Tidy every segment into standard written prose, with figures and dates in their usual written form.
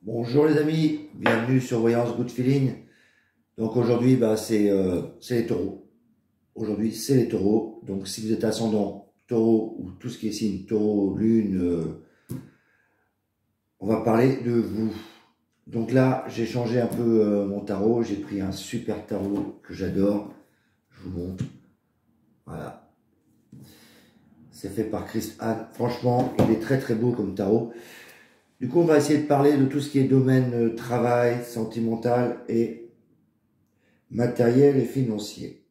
Bonjour les amis, bienvenue sur Voyance Good Feeling. Donc aujourd'hui c'est les taureaux. Aujourd'hui c'est les taureaux. Donc si vous êtes ascendant taureau ou tout ce qui est signe taureau, lune, on va parler de vous. Donc là j'ai changé un peu mon tarot. J'ai pris un super tarot que j'adore. Je vous montre. Voilà. C'est fait par Chris Anne. Franchement il est très très beau comme tarot. Du coup, on va essayer de parler de tout ce qui est domaine travail, sentimental et matériel et financier.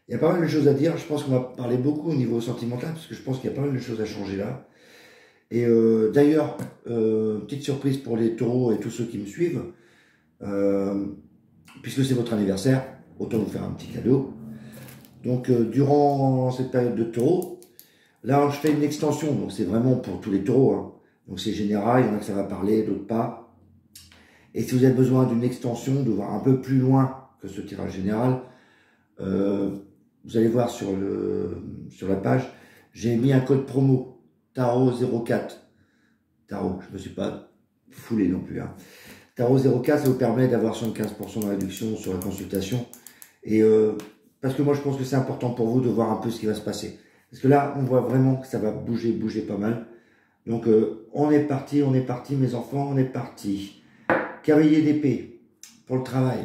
Il y a pas mal de choses à dire. Je pense qu'on va parler beaucoup au niveau sentimental parce que je pense qu'il y a pas mal de choses à changer là. Et d'ailleurs, petite surprise pour les taureaux et tous ceux qui me suivent, euh, puisque c'est votre anniversaire, autant vous faire un petit cadeau. Donc, durant cette période de taureau, là, je fais une extension. Donc, c'est vraiment pour tous les taureaux, hein. Donc, c'est général. Il y en a que ça va parler, d'autres pas. Et si vous avez besoin d'une extension, de voir un peu plus loin que ce tirage général, vous allez voir sur la page, j'ai mis un code promo, Tarot04. Tarot, je ne me suis pas foulé non plus, hein. Tarot04, ça vous permet d'avoir 75% de réduction sur la consultation. Et parce que moi, je pense que c'est important pour vous de voir un peu ce qui va se passer. Parce que là, on voit vraiment que ça va bouger pas mal. Donc, on est parti, mes enfants, on est parti. Cavalier d'épée, pour le travail.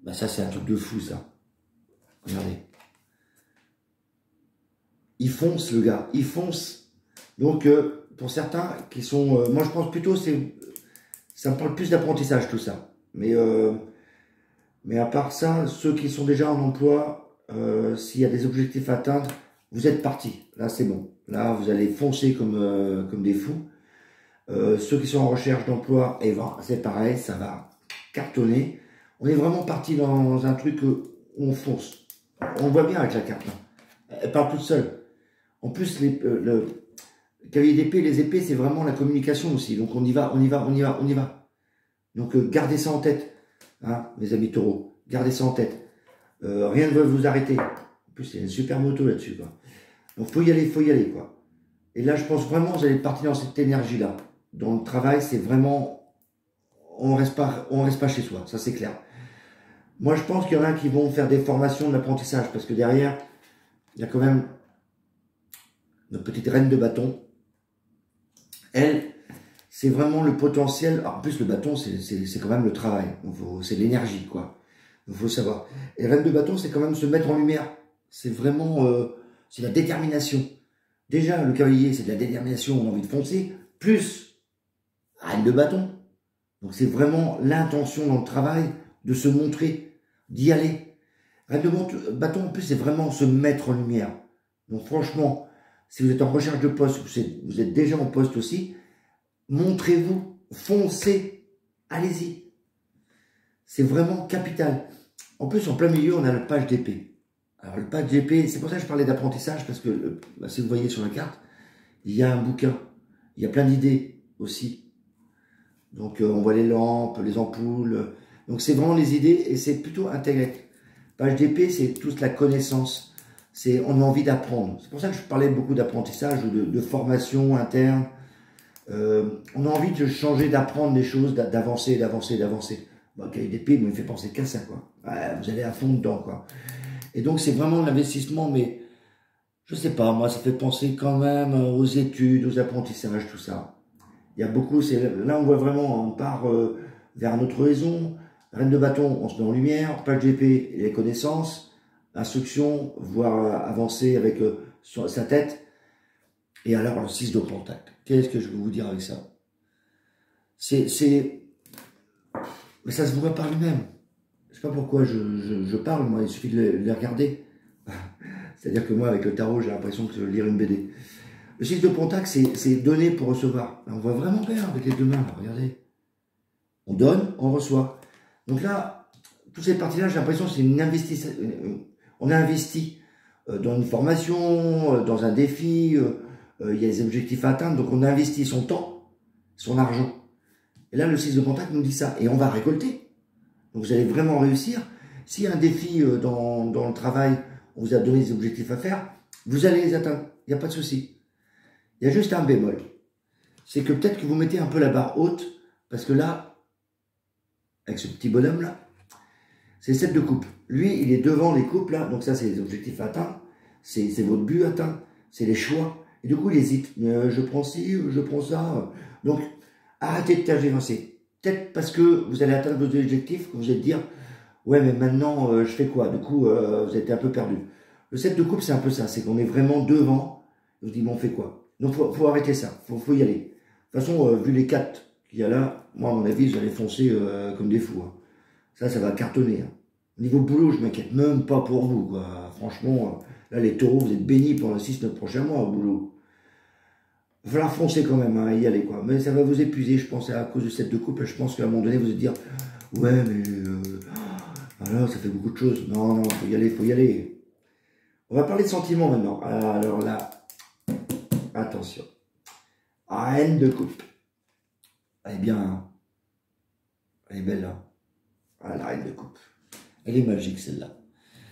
Ben ça, c'est un truc de fou, ça. Regardez. Il fonce, le gars. Il fonce. Donc, pour certains qui sont... moi, je pense plutôt, ça me parle plus d'apprentissage, tout ça. Mais à part ça, ceux qui sont déjà en emploi, s'il y a des objectifs à atteindre, vous êtes partis. Là, c'est bon. Là, vous allez foncer comme des fous. Ceux qui sont en recherche d'emploi, eh ben, c'est pareil, ça va cartonner. On est vraiment parti dans un truc où on fonce. On voit bien avec la carte, là. Elle parle toute seule. En plus, le cavalier d'épée, les épées, c'est vraiment la communication aussi. Donc on y va, on y va, on y va, on y va. Donc gardez ça en tête, hein, mes amis taureaux. Gardez ça en tête. Rien ne va vous arrêter. En plus, il y a une super moto là-dessus, quoi. Donc faut y aller, quoi. Et là, je pense vraiment que vous allez partir dans cette énergie-là. Dans le travail, c'est vraiment... on reste pas chez soi, ça c'est clair. Moi, je pense qu'il y en a qui vont faire des formations d'apprentissage, parce que derrière, il y a quand même notre petite reine de bâton. Elle, c'est vraiment le potentiel. Alors, en plus, le bâton, c'est quand même le travail. C'est l'énergie, quoi. Il faut savoir. Et reine de bâton, c'est quand même se mettre en lumière. C'est vraiment... c'est la détermination. Déjà, le cavalier, c'est de la détermination, on a envie de foncer. Plus, reine de bâton. Donc, c'est vraiment l'intention dans le travail de se montrer, d'y aller. Reine de bâton, en plus, c'est vraiment se mettre en lumière. Donc, franchement, si vous êtes en recherche de poste, vous êtes déjà en poste aussi, montrez-vous, foncez, allez-y. C'est vraiment capital. En plus, en plein milieu, on a le page d'épée. Alors, le page d'épée, c'est pour ça que je parlais d'apprentissage, parce que, si vous voyez sur la carte, il y a un bouquin. Il y a plein d'idées aussi. Donc, on voit les lampes, les ampoules. Donc, c'est vraiment les idées et c'est plutôt intégré. Page d'épée, c'est toute la connaissance. On a envie d'apprendre. C'est pour ça que je parlais beaucoup d'apprentissage ou de formation interne. On a envie de changer, d'apprendre des choses, d'avancer. Bon, cahier d'épée, il me fait penser qu'à ça, quoi. Ouais, vous allez à fond dedans, quoi. Et donc, c'est vraiment l'investissement, mais je sais pas, moi, ça fait penser quand même aux études, aux apprentissages, tout ça. Il y a beaucoup, là, on voit vraiment, on part vers notre horizon. Reine de bâton, on se met en lumière. Page d'épée, les connaissances, instruction, voire avancer avec sa tête. Et alors, le 6 de contact. Qu'est-ce que je veux vous dire avec ça? Mais ça se voit par lui-même. Je sais pas pourquoi je parle, moi, il suffit de les regarder. C'est-à-dire que moi, avec le tarot, j'ai l'impression que je lire une BD. Le 6 de contact, c'est donner pour recevoir. Là, on voit vraiment bien avec les deux mains, là, regardez. On donne, on reçoit. Donc là, toutes ces parties-là, j'ai l'impression que c'est une investissement. On a investi dans une formation, dans un défi, il y a des objectifs à atteindre, donc on a investi son temps, son argent. Et là, le 6 de contact nous dit ça. Et on va récolter. Donc vous allez vraiment réussir. S'il y a un défi dans le travail, on vous a donné des objectifs à faire, vous allez les atteindre. Il n'y a pas de souci. Il y a juste un bémol. C'est que peut-être que vous mettez un peu la barre haute, Parce que là, avec ce petit bonhomme-là, c'est 7 de coupe. Lui, il est devant les coupes, là. Donc ça, c'est les objectifs atteints. C'est votre but atteint. C'est les choix. Et du coup, il hésite. Je prends ci, je prends ça. Donc, arrêtez de tergiverser. Peut-être parce que vous allez atteindre vos objectifs, que vous allez dire, ouais, mais maintenant, je fais quoi? Du coup, vous êtes un peu perdu. Le 7 de coupe, c'est un peu ça. C'est qu'on est vraiment devant. On se dit, bon, on fait quoi? Donc, faut arrêter ça. Faut y aller. De toute façon, vu les 4 qu'il y a là, moi, à mon avis, vous allez foncer comme des fous. Hein. Ça va cartonner. Hein. Au niveau boulot, je m'inquiète même pas pour vous, quoi. Franchement, là, les taureaux, vous êtes bénis pendant les 6-9 prochains mois au boulot. Il va falloir foncer quand même, hein, y aller, quoi. Mais ça va vous épuiser, je pense, à cause de cette de couple. Je pense qu'à un moment donné, vous allez dire, ouais, mais alors, ça fait beaucoup de choses. Non, non, faut y aller, faut y aller. On va parler de sentiments maintenant. Alors là, attention. Reine de coupe. Elle est bien, hein. Elle est belle, hein. Ah, la reine de coupe. Elle est magique, celle-là.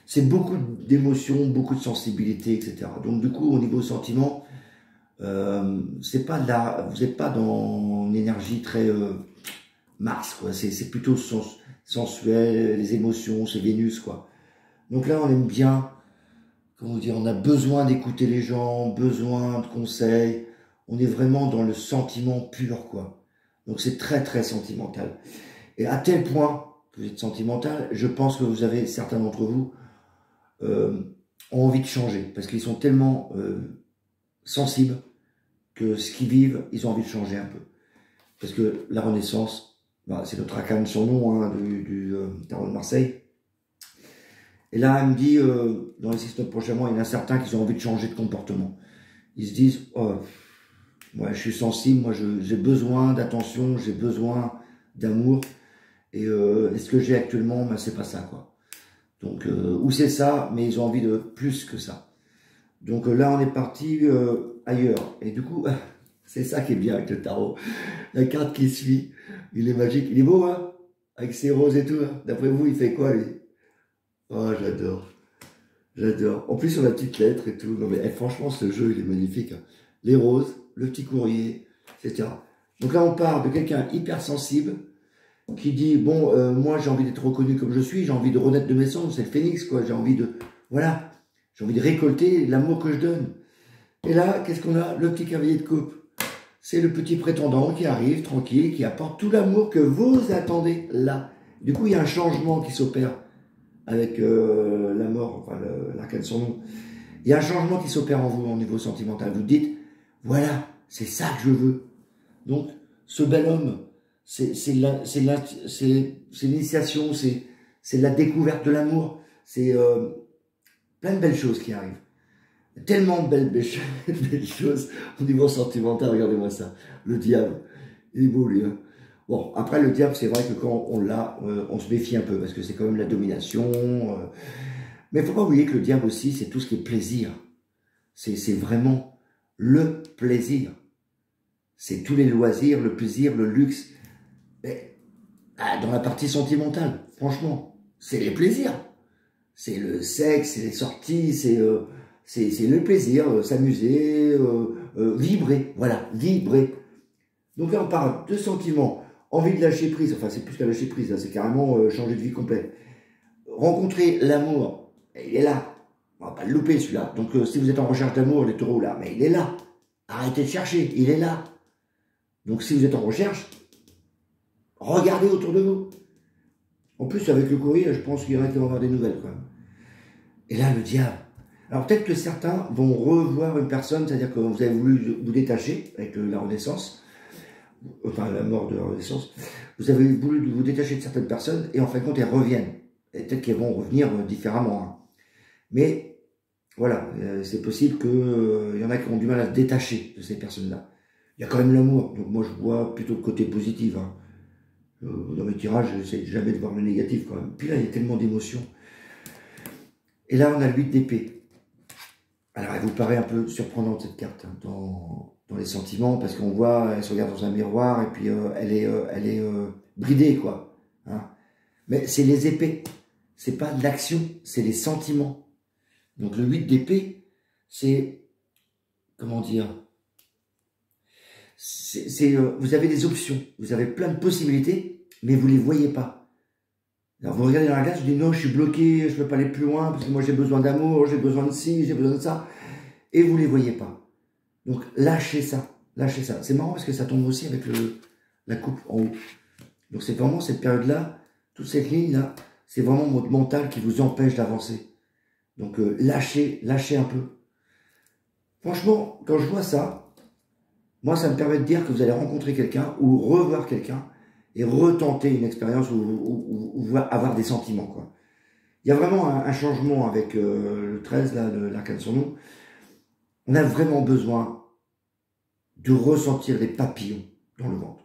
C'est beaucoup d'émotions, beaucoup de sensibilité, etc. Donc, du coup, au niveau sentiment, c'est pas là, vous n'êtes pas dans une énergie très Mars, quoi. C'est plutôt sensuel, les émotions, c'est Vénus, quoi. Donc là, on aime bien, comment dire, on a besoin d'écouter les gens, besoin de conseils. On est vraiment dans le sentiment pur, quoi. Donc c'est très, très sentimental. Et à tel point que vous êtes sentimental, je pense que vous avez, certains d'entre vous, ont envie de changer. Parce qu'ils sont tellement sensibles que ce qu'ils vivent, ils ont envie de changer un peu. Parce que la Renaissance, bah, c'est notre arcane surnom hein, du tarot de Marseille. Et là, elle me dit, dans les 6-9 prochains mois, il y en a certains qui ont envie de changer de comportement. Ils se disent, oh, moi je suis sensible, moi j'ai besoin d'attention, j'ai besoin d'amour. Et ce que j'ai actuellement, ben, c'est pas ça, quoi. Donc, ou c'est ça, mais ils ont envie de plus que ça. Donc là, on est parti ailleurs. Et du coup, c'est ça qui est bien avec le tarot. La carte qui suit, il est magique. Il est beau, hein? Avec ses roses et tout. Hein. D'après vous, il fait quoi, lui? Oh, j'adore. J'adore. En plus, sur la petite lettre et tout. Non, mais franchement, ce jeu, il est magnifique. Hein. Les roses, le petit courrier, etc. Donc là, on part de quelqu'un hypersensible qui dit, bon, moi, j'ai envie d'être reconnu comme je suis, j'ai envie de renaître de mes cendres, c'est le phénix, quoi. J'ai envie de, voilà, j'ai envie de récolter l'amour que je donne. Et là, qu'est-ce qu'on a? Le petit cavalier de coupe. C'est le petit prétendant qui arrive, tranquille, qui apporte tout l'amour que vous attendez là. Du coup, il y a un changement qui s'opère avec la mort, enfin l'arcane son nom. Il y a un changement qui s'opère en vous au niveau sentimental. Vous dites, voilà, c'est ça que je veux. Donc, ce bel homme, c'est l'initiation, c'est la découverte de l'amour, c'est plein de belles choses qui arrivent. Tellement de belles choses au niveau sentimental, regardez-moi ça. Le diable, il est beau lui. Hein. Bon, après le diable, c'est vrai que quand on l'a, on se méfie un peu, parce que c'est quand même la domination. Mais il ne faut pas oublier que le diable aussi, c'est tout ce qui est plaisir. C'est vraiment le plaisir. C'est tous les loisirs, le plaisir, le luxe. Mais, dans la partie sentimentale, franchement, c'est les plaisirs. C'est le sexe, c'est les sorties, c'est le plaisir, s'amuser, vibrer. Voilà, vibrer. Donc là, on parle de sentiments, envie de lâcher prise. Enfin, c'est plus qu'à lâcher prise, c'est carrément changer de vie complète. Rencontrer l'amour, il est là. On va pas le louper, celui-là. Donc, si vous êtes en recherche d'amour, les taureaux, là, mais il est là. Arrêtez de chercher, il est là. Donc, si vous êtes en recherche, regardez autour de vous. En plus, avec le courrier, je pense qu'il y en a qui vont avoir des nouvelles, quand même. Et là, le diable. Alors, peut-être que certains vont revoir une personne, c'est-à-dire que vous avez voulu vous détacher avec la Renaissance, enfin, la mort de la Renaissance. Vous avez voulu vous détacher de certaines personnes, et en fin de compte, elles reviennent. Et peut-être qu'elles vont revenir différemment. Hein. Mais, voilà, c'est possible qu'il y en a qui ont du mal à se détacher de ces personnes-là. Il y a quand même l'amour, donc moi, je vois plutôt le côté positif, hein. Dans mes tirages, j'essaie jamais de voir le négatif quand même. Puis là, il y a tellement d'émotions. Et là, on a l'8 d'épée. Alors, elle vous paraît un peu surprenante, cette carte, hein, dans les sentiments, parce qu'on voit, elle se regarde dans un miroir, et puis elle est bridée, quoi. Hein. Mais c'est les épées. C'est pas de l'action, c'est les sentiments. Donc, le 8 d'épée, c'est, comment dire, vous avez des options, vous avez plein de possibilités, mais vous ne les voyez pas. Alors vous regardez dans la glace, vous dites non, je suis bloqué, je ne peux pas aller plus loin, parce que moi j'ai besoin d'amour, j'ai besoin de ci, j'ai besoin de ça, et vous ne les voyez pas. Donc lâchez ça, lâchez ça. C'est marrant parce que ça tombe aussi avec la coupe en haut. Donc c'est vraiment cette période-là, toute cette ligne-là, c'est vraiment votre mental qui vous empêche d'avancer. Donc lâchez un peu. Franchement, quand je vois ça, moi ça me permet de dire que vous allez rencontrer quelqu'un ou revoir quelqu'un et retenter une expérience ou avoir des sentiments, quoi. Il y a vraiment un changement avec le 13, là, l'arcane de son nom. On a vraiment besoin de ressentir des papillons dans le ventre.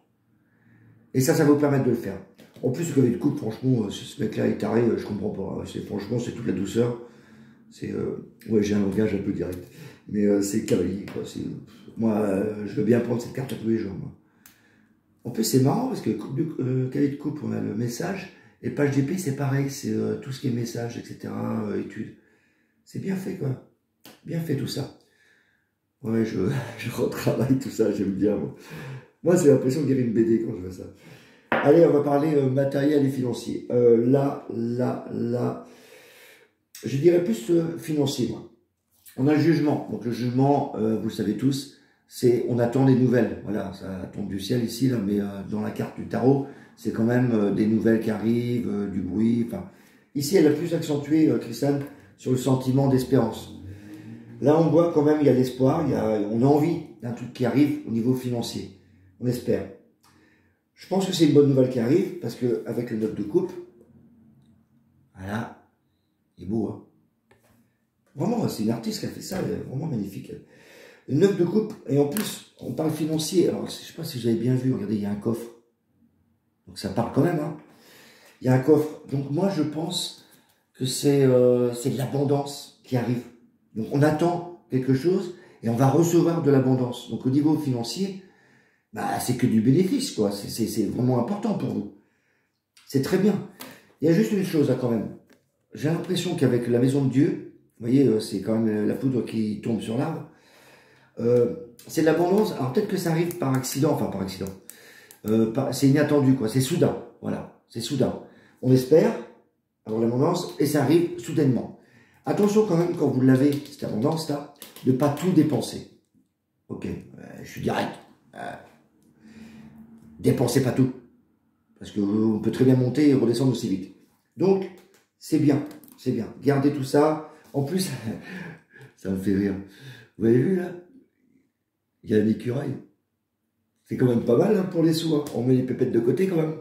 Et ça va vous permettre de le faire. En plus, le de coupe, franchement, ce mec-là est taré, je comprends pas. Franchement, c'est toute la douceur. Ouais, j'ai un langage un peu direct. Mais c'est cavalier, quoi. Moi, je veux bien prendre cette carte à tous les jours, moi. En plus, c'est marrant parce que cavalier de coupe, on a le message. Et page d'épée, c'est pareil. C'est tout ce qui est message, etc. Études. C'est bien fait, quoi. Bien fait, tout ça. Ouais, je retravaille tout ça, j'aime bien. Moi, j'ai l'impression de lire une BD quand je vois ça. Allez, on va parler matériel et financier. Là, je dirais plus financier, moi. On a le jugement. Donc le jugement, vous le savez tous, c'est on attend des nouvelles. Voilà, ça tombe du ciel ici, là, mais dans la carte du tarot, c'est quand même des nouvelles qui arrivent, du bruit. Enfin, ici, elle a plus accentué, Christiane, sur le sentiment d'espérance. Là, on voit quand même, il y a l'espoir, on a envie d'un truc qui arrive au niveau financier. On espère. Je pense que c'est une bonne nouvelle qui arrive, parce que avec le 9 de coupe, voilà, il est beau, hein. Vraiment, c'est une artiste qui a fait ça, elle est vraiment magnifique. Le 9 de coupe, et en plus, on parle financier. Alors, je ne sais pas si vous avez bien vu, regardez, il y a un coffre. Donc ça parle quand même, hein. Il y a un coffre. Donc moi, je pense que c'est de l'abondance qui arrive. Donc on attend quelque chose et on va recevoir de l'abondance. Donc au niveau financier, bah, c'est que du bénéfice, quoi. C'est vraiment important pour vous. C'est très bien. Il y a juste une chose là quand même. J'ai l'impression qu'avec la maison de Dieu, vous voyez, c'est quand même la poudre qui tombe sur l'arbre. C'est de l'abondance. Alors peut-être que ça arrive par accident, enfin par accident. C'est inattendu, quoi. C'est soudain. Voilà, c'est soudain. On espère avoir l'abondance et ça arrive soudainement. Attention quand même, quand vous l'avez, cette abondance-là, de ne pas tout dépenser. Ok, je suis direct. Dépensez pas tout. Parce qu'on peut très bien monter et redescendre aussi vite. Donc, c'est bien, c'est bien. Gardez tout ça. En plus, ça me fait rire. Vous avez vu là? Il y a un écureuil. C'est quand même pas mal hein, pour les sous. Hein. On met les pépettes de côté quand même.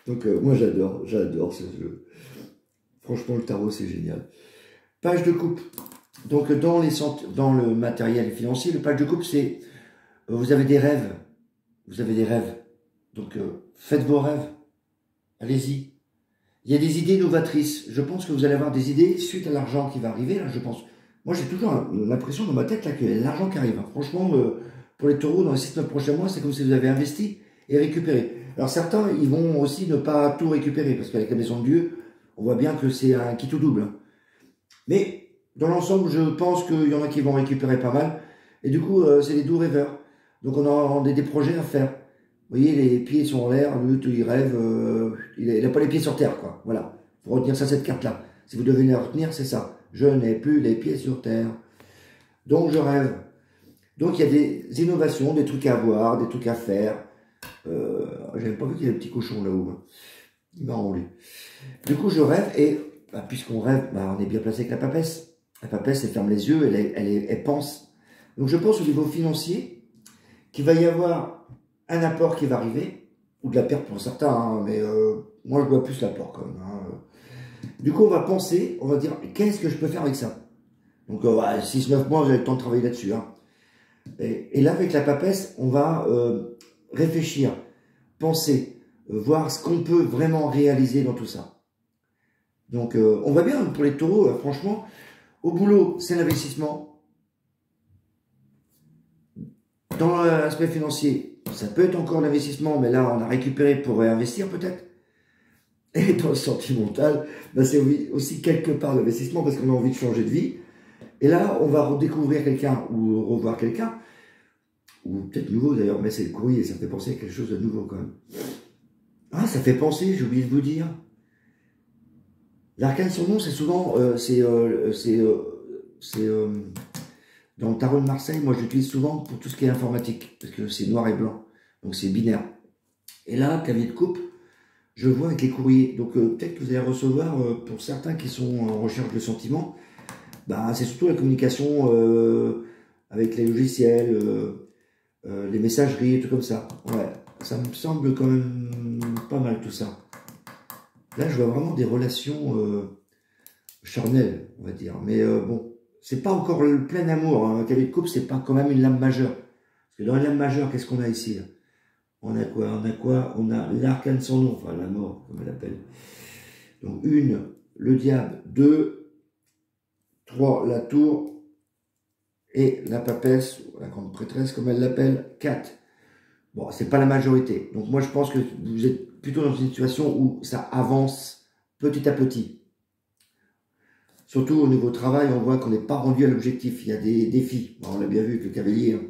Donc, moi j'adore ce jeu. Franchement, le tarot, c'est génial. Page de coupe. Donc, dans le matériel financier, le page de coupe, c'est vous avez des rêves. Vous avez des rêves. Donc, faites vos rêves. Allez-y. Il y a des idées novatrices. Je pense que vous allez avoir des idées suite à l'argent qui va arriver. Là, je pense. Moi, j'ai toujours l'impression dans ma tête là qu'il y a l'argent qui arrive. Hein. Franchement, pour les taureaux, dans les 6-9 prochains mois, c'est comme si vous avez investi et récupéré. Alors, certains, ils vont aussi ne pas tout récupérer parce qu'avec la maison de Dieu, on voit bien que c'est un qui tout double. Hein. Mais, dans l'ensemble, je pense qu'il y en a qui vont récupérer pas mal. Et du coup, c'est des doux rêveurs. Donc, on a des projets à faire. Vous voyez, les pieds sont en l'air, lui, il rêve, il n'a pas les pieds sur terre, quoi. Voilà. Il faut retenir ça, cette carte-là. Si vous devez la retenir, c'est ça. Je n'ai plus les pieds sur terre. Donc, je rêve. Donc, il y a des innovations, des trucs à voir, des trucs à faire. J'avais pas vu qu'il y avait un petit cochon là-haut. Hein. Il m'a enrôlé. Du coup, je rêve et, bah, puisqu'on rêve, bah, on est bien placé avec la papesse. La papesse, elle ferme les yeux, elle pense. Donc, je pense au niveau financier qu'il va y avoir un apport qui va arriver, ou de la perte pour certains, hein, mais moi je vois plus l'apport quand même. Hein. Du coup on va penser, on va dire, qu'est-ce que je peux faire avec ça? Donc 6-9 mois, vous avez le temps de travailler là-dessus. Hein. Et là avec la papesse, on va réfléchir, penser, voir ce qu'on peut vraiment réaliser dans tout ça. Donc on voit bien pour les taureaux, franchement, au boulot c'est l'investissement. Dans l'aspect financier, ça peut être encore l'investissement, mais là, on a récupéré pour réinvestir peut-être. Et dans le sentimental, ben c'est aussi quelque part l'investissement parce qu'on a envie de changer de vie. Et là, on va redécouvrir quelqu'un ou revoir quelqu'un ou peut-être nouveau d'ailleurs, mais c'est le courrier, ça me fait penser à quelque chose de nouveau quand même. Ah, ça fait penser, j'ai oublié de vous dire. L'arcane sans nom, c'est souvent, dans le tarot de Marseille, moi je l'utilise souvent pour tout ce qui est informatique, parce que c'est noir et blanc, donc c'est binaire. Et là, clavier de coupe, je vois avec les courriers, donc peut-être que vous allez recevoir, pour certains qui sont en recherche de sentiments, bah, c'est surtout la communication avec les logiciels, les messageries et tout comme ça. Ouais, ça me semble quand même pas mal tout ça. Là, je vois vraiment des relations charnelles, on va dire. Mais bon, c'est pas encore le plein amour. Hein. Un clavier de coupe, c'est pas quand même une lame majeure. Parce que dans la lame majeure, qu'est-ce qu'on a ici là? On a quoi? On a quoi? On a l'arcane sans nom, enfin la mort, comme elle l'appelle. Donc une, le diable, 2, 3, la tour, et la papesse, la grande prêtresse, comme elle l'appelle, 4. Bon, c'est pas la majorité. Donc moi, je pense que vous êtes plutôt dans une situation où ça avance petit à petit. Surtout au niveau travail, on voit qu'on n'est pas rendu à l'objectif. Il y a des défis. Bon, on l'a bien vu avec le cavalier. Hein.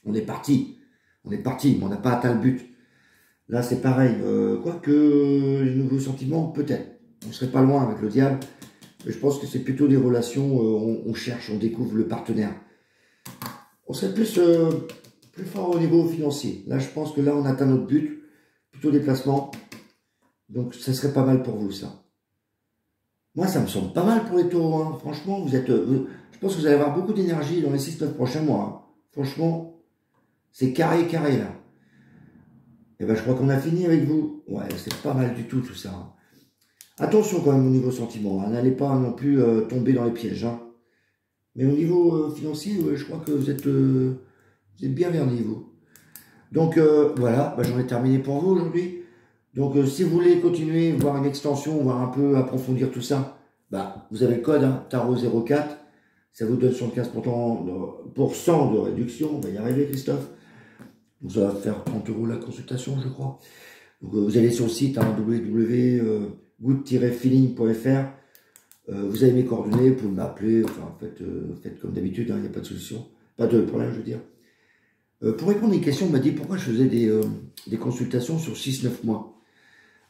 On est parti. On est parti, mais on n'a pas atteint le but. Là, c'est pareil. Quoique les nouveaux sentiments, peut-être. On serait pas loin avec le diable. Mais je pense que c'est plutôt des relations, on cherche, on découvre le partenaire. On serait plus fort au niveau financier. Là, je pense que là, on atteint notre but. Plutôt des placements. Donc, ça serait pas mal pour vous, ça. Moi, ça me semble pas mal pour les taureaux. Hein. Franchement, je pense que vous allez avoir beaucoup d'énergie dans les 6-9 prochains mois. Hein. Franchement, c'est carré, là. Et ben, je crois qu'on a fini avec vous. Ouais, c'est pas mal du tout, tout ça. Hein. Attention quand même au niveau sentiment. Hein. N'allez pas non plus tomber dans les pièges. Hein. Mais au niveau financier, je crois que vous êtes bien vernis, vous. Donc, voilà, bah, j'en ai terminé pour vous aujourd'hui. Donc, si vous voulez continuer, voir une extension, voir un peu approfondir tout ça, bah, vous avez le code, hein, Tarot04. Ça vous donne 75% de réduction. On va y arriver, Christophe. Donc, ça va faire 30 € la consultation, je crois. Donc, vous allez sur le site, hein, www.good-feeling.fr. Vous avez mes coordonnées, vous pouvez m'appeler. Enfin, faites comme d'habitude, il n'y a pas de solution. Pas de problème, je veux dire. Pour répondre à une question, on m'a dit pourquoi je faisais des consultations sur 6-9 mois.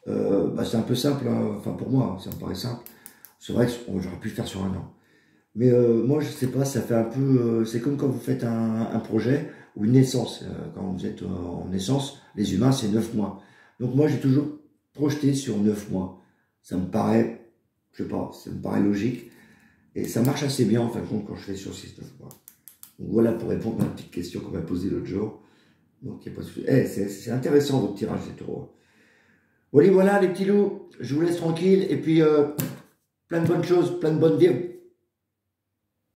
Bah, c'est un peu simple, hein. Enfin pour moi, ça me paraît simple. C'est vrai que j'aurais pu le faire sur un an. Mais moi, je sais pas, ça fait un peu... c'est comme quand vous faites un projet ou une naissance. Quand vous êtes en naissance, les humains, c'est 9 mois. Donc moi, j'ai toujours projeté sur 9 mois. Ça me paraît, je sais pas, ça me paraît logique. Et ça marche assez bien, en fin de compte, quand je fais sur 6-9 mois. Donc voilà pour répondre à la petite question qu'on m'a posée l'autre jour. Donc il n'y a pas de souci. C'est intéressant votre tirage, les taureaux. Voilà, les petits loups, je vous laisse tranquille. Et puis, plein de bonnes choses, plein de bonnes vibes.